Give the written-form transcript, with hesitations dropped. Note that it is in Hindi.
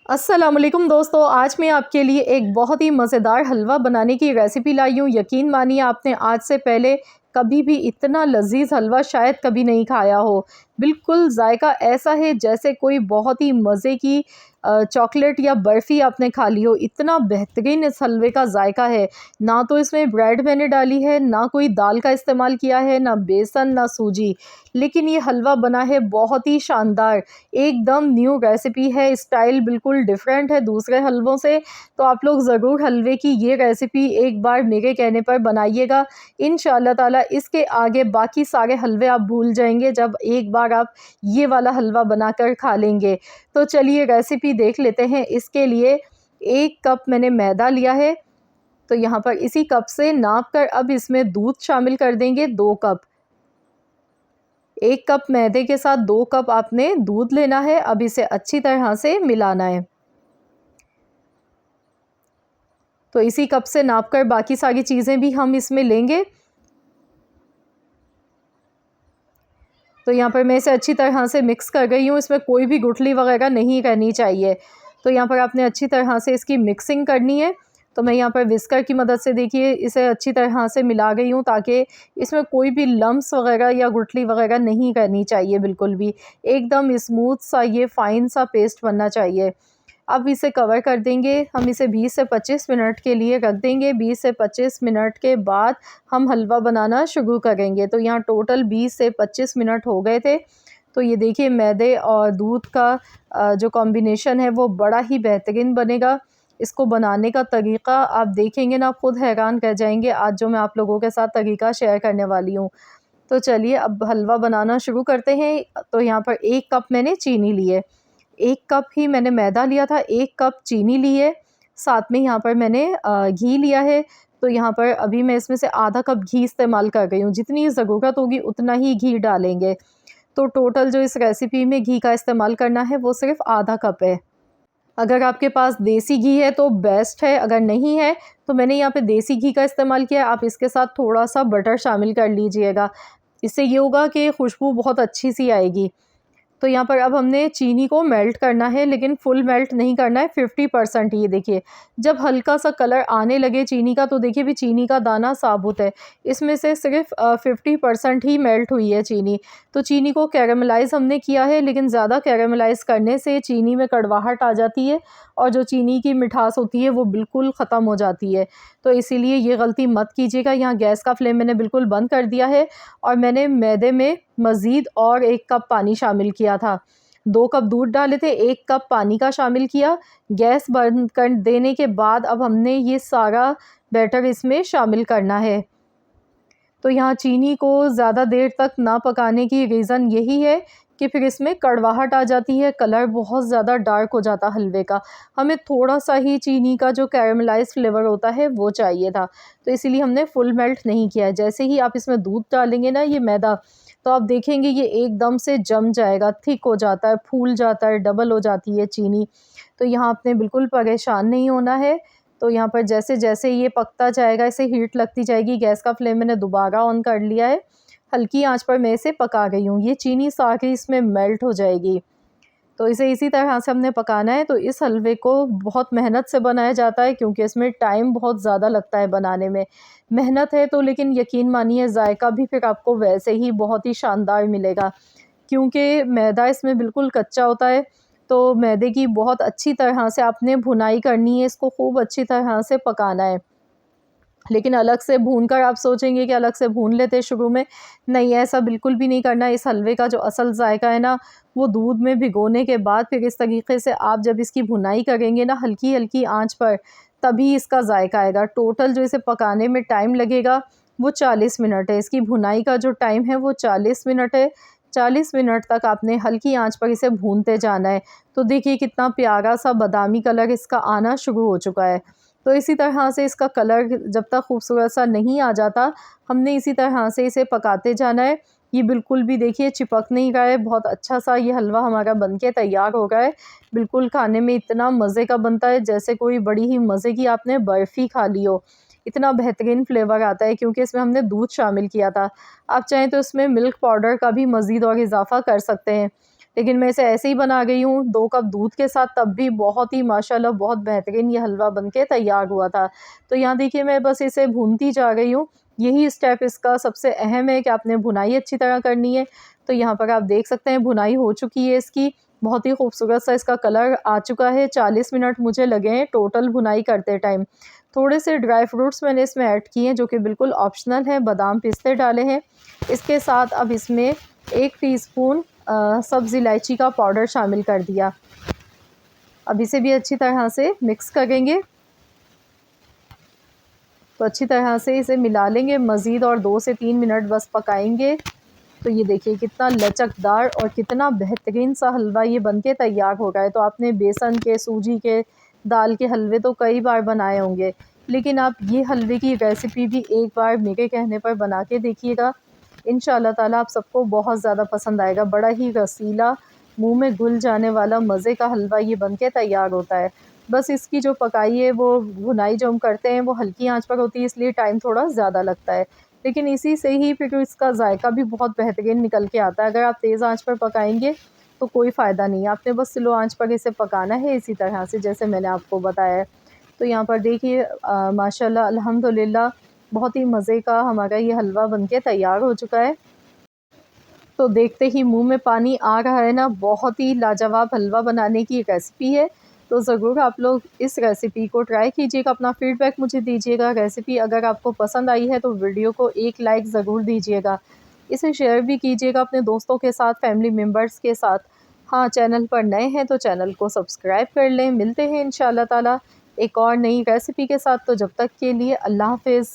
अस्सलामुअलैकुम दोस्तों, आज मैं आपके लिए एक बहुत ही मज़ेदार हलवा बनाने की रेसिपी लाई हूँ। यकीन मानिए आपने आज से पहले कभी भी इतना लज़ीज़ हलवा शायद कभी नहीं खाया हो। बिल्कुल जायका ऐसा है जैसे कोई बहुत ही मज़े की चॉकलेट या बर्फ़ी आपने खा ली हो। इतना बेहतरीन इस हलवे का जायका है। ना तो इसमें ब्रेड मैंने डाली है, ना कोई दाल का इस्तेमाल किया है, ना बेसन, ना सूजी। लेकिन ये हलवा बना है बहुत ही शानदार। एकदम न्यू रेसिपी है, स्टाइल बिल्कुल डिफरेंट है दूसरे हलवों से। तो आप लोग ज़रूर हलवे की ये रेसिपी एक बार मेरे कहने पर बनाइएगा। इंशाअल्लाह ताला इसके आगे बाकी सारे हलवे आप भूल जाएंगे जब एक बार आप ये वाला हलवा बनाकर खा लेंगे। तो चलिए रेसिपी देख लेते हैं। इसके लिए 1 कप मैंने मैदा लिया है। तो यहाँ पर इसी कप से नाप कर अब इसमें दूध शामिल कर देंगे 2 कप। 1 कप मैदे के साथ 2 कप आपने दूध लेना है। अब इसे अच्छी तरह से मिलाना है। तो इसी कप से नापकर बाकी सारी चीज़ें भी हम इसमें लेंगे। तो यहाँ पर मैं इसे अच्छी तरह से मिक्स कर गई हूँ। इसमें कोई भी गुठली वगैरह नहीं करनी चाहिए। तो यहाँ पर आपने अच्छी तरह से इसकी मिक्सिंग करनी है। तो मैं यहाँ पर विस्कर की मदद से देखिए इसे अच्छी तरह से मिला गई हूँ ताकि इसमें कोई भी लम्स वगैरह या गुठली वगैरह नहीं करनी चाहिए। बिल्कुल भी एकदम स्मूथ सा ये फ़ाइन सा पेस्ट बनना चाहिए। अब इसे कवर कर देंगे। हम इसे 20 से 25 मिनट के लिए रख देंगे। 20 से 25 मिनट के बाद हम हलवा बनाना शुरू करेंगे। तो यहाँ टोटल 20 से 25 मिनट हो गए थे। तो ये देखिए मैदे और दूध का जो कॉम्बिनेशन है वो बड़ा ही बेहतरीन बनेगा। इसको बनाने का तरीक़ा आप देखेंगे ना, खुद हैरान रह जाएंगे आज जो मैं आप लोगों के साथ तरीक़ा शेयर करने वाली हूँ। तो चलिए अब हलवा बनाना शुरू करते हैं। तो यहाँ पर 1 कप मैंने चीनी ली है। 1 कप ही मैंने मैदा लिया था, 1 कप चीनी ली है। साथ में यहाँ पर मैंने घी लिया है। तो यहाँ पर अभी मैं इसमें से आधा कप घी इस्तेमाल कर रही हूँ। जितनी ज़रूरत होगी उतना ही घी डालेंगे। तो टोटल जो इस रेसिपी में घी का इस्तेमाल करना है वो सिर्फ़ आधा कप है। अगर आपके पास देसी घी है तो बेस्ट है, अगर नहीं है तो मैंने यहाँ पे देसी घी का इस्तेमाल किया है। आप इसके साथ थोड़ा-सा बटर शामिल कर लीजिएगा। इससे ये होगा कि खुशबू बहुत अच्छी सी आएगी। तो यहाँ पर अब हमने चीनी को मेल्ट करना है, लेकिन फुल मेल्ट नहीं करना है, 50% ही। देखिए जब हल्का सा कलर आने लगे चीनी का तो देखिए भी चीनी का दाना साबुत है। इसमें से सिर्फ 50% ही मेल्ट हुई है चीनी। तो चीनी को कैरेमलाइज़ हमने किया है, लेकिन ज़्यादा कैरेमलाइज़ करने से चीनी में कड़वाहट आ जाती है और जो चीनी की मिठास होती है वो बिल्कुल ख़त्म हो जाती है। तो इसीलिए ये गलती मत कीजिएगा। यहाँ गैस का फ्लेम मैंने बिल्कुल बंद कर दिया है और मैंने मैदे में मज़ीद और 1 कप पानी शामिल किया था। 2 कप दूध डाले थे, 1 कप पानी का शामिल किया। गैस बंद कर देने के बाद अब हमने ये सारा बैटर इसमें शामिल करना है। तो यहाँ चीनी को ज़्यादा देर तक ना पकाने की रीज़न यही है कि फिर इसमें कड़वाहट आ जाती है, कलर बहुत ज़्यादा डार्क हो जाता हलवे का। हमें थोड़ा-सा ही चीनी का जो कैरेमलाइज़्ड फ्लेवर होता है वो चाहिए था। तो इसीलिए हमने फुल मेल्ट नहीं किया है। जैसे ही आप इसमें दूध डालेंगे ना ये मैदा, तो आप देखेंगे ये एकदम से जम जाएगा, थिक हो जाता है, फूल जाता है, डबल हो जाती है चीनी। तो यहाँ आपने बिल्कुल परेशान नहीं होना है। तो यहाँ पर जैसे-जैसे ये पकता जाएगा, इसे हीट लगती जाएगी। गैस का फ्लेम मैंने दोबारा ऑन कर लिया है। हल्की आंच पर मैं इसे पका रही हूँ। ये चीनी सारी इसमें मेल्ट हो जाएगी। तो इसे इसी तरह से हमने पकाना है। तो इस हलवे को बहुत मेहनत से बनाया जाता है क्योंकि इसमें टाइम बहुत ज़्यादा लगता है बनाने में। मेहनत है तो लेकिन यकीन मानिए जायका भी फिर आपको वैसे ही बहुत ही शानदार मिलेगा। क्योंकि मैदा इसमें बिल्कुल कच्चा होता है, तो मैदे की बहुत अच्छी तरह से आपने भुनाई करनी है, इसको खूब अच्छी तरह से पकाना है। लेकिन अलग से भूनकर आप सोचेंगे कि अलग से भून लेते शुरू में, नहीं ऐसा बिल्कुल भी नहीं करना। इस हलवे का जो असल जायका है ना, वो दूध में भिगोने के बाद फिर इस तरीके से आप जब इसकी भुनाई करेंगे ना हल्की-हल्की आँच पर, तभी इसका जायका आएगा। टोटल जो इसे पकाने में टाइम लगेगा वो 40 मिनट है। इसकी भुनाई का जो टाइम है वो 40 मिनट है। 40 मिनट तक आपने हल्की आँच पर इसे भूनते जाना है। तो देखिए कितना प्यारा सा बादामी कलर इसका आना शुरू हो चुका है। तो इसी तरह से इसका कलर जब तक खूबसूरत सा नहीं आ जाता, हमने इसी तरह से इसे पकाते जाना है। ये बिल्कुल भी देखिए चिपक नहीं रहा है, बहुत अच्छा सा ये हलवा हमारा बनके तैयार हो गया है। बिल्कुल खाने में इतना मज़े का बनता है जैसे कोई बड़ी ही मज़े की आपने बर्फ़ी खा ली हो। इतना बेहतरीन फ्लेवर आता है क्योंकि इसमें हमने दूध शामिल किया था। आप चाहें तो इसमें मिल्क पाउडर का भी मज़ीद और इज़ाफ़ा कर सकते हैं। लेकिन मैं इसे ऐसे ही बना गई हूँ 2 कप दूध के साथ, तब भी बहुत ही माशाल्लाह बहुत बेहतरीन ये हलवा बनके तैयार हुआ था। तो यहाँ देखिए मैं बस इसे भूनती जा रही हूँ। यही स्टेप इसका सबसे अहम है कि आपने भुनाई अच्छी तरह करनी है। तो यहाँ पर आप देख सकते हैं भुनाई हो चुकी है इसकी, बहुत ही खूबसूरत सा इसका कलर आ चुका है। 40 मिनट मुझे लगे हैं टोटल भुनाई करते टाइम। थोड़े से ड्राई फ्रूट्स मैंने इसमें ऐड किए हैं जो कि बिल्कुल ऑप्शनल है, बादाम पिस्ते डाले हैं। इसके साथ अब इसमें 1 टीस्पून सब्ज़ इलायची का पाउडर शामिल कर दिया। अब इसे भी अच्छी तरह से मिक्स करेंगे। तो अच्छी तरह से इसे मिला लेंगे मज़ीद और 2 से 3 मिनट बस पकाएंगे। तो ये देखिए कितना लचकदार और कितना बेहतरीन सा हलवा ये बनके तैयार हो रहा है। तो आपने बेसन के, सूजी के, दाल के हलवे तो कई बार बनाए होंगे, लेकिन आप ये हलवे की रेसिपी भी एक बार मेरे कहने पर बना के देखिएगा। इंशाअल्लाह ताला आप सबको बहुत ज़्यादा पसंद आएगा। बड़ा ही रसीला, मुंह में घुल जाने वाला मज़े का हलवा ये बनके तैयार होता है। बस इसकी जो पकाई है, वो भुनाई जो हम करते हैं वो हल्की आंच पर होती है, इसलिए टाइम थोड़ा ज़्यादा लगता है। लेकिन इसी से ही फिर इसका जायका भी बहुत बेहतरीन निकल के आता है। अगर आप तेज़ आंच पर पकाएंगे तो कोई फ़ायदा नहीं है, आपने बस स्लो आंच पर इसे पकाना है इसी तरह से जैसे मैंने आपको बताया है। तो यहाँ पर देखिए माशाल्लाह अल्हम्दुलिल्लाह बहुत ही मज़े का हमारा ये हलवा बनके तैयार हो चुका है। तो देखते ही मुँह में पानी आ रहा है ना, बहुत ही लाजवाब हलवा बनाने की रेसिपी है। तो ज़रूर आप लोग इस रेसिपी को ट्राई कीजिएगा, अपना फ़ीडबैक मुझे दीजिएगा। रेसिपी अगर आपको पसंद आई है तो वीडियो को एक लाइक ज़रूर दीजिएगा। इसे शेयर भी कीजिएगा अपने दोस्तों के साथ, फैमिली मेम्बर्स के साथ। हाँ, चैनल पर नए हैं तो चैनल को सब्सक्राइब कर लें। मिलते हैं इंशाअल्लाह ताला एक और नई रेसिपी के साथ, तो जब तक के लिए अल्लाह हाफ़िज़।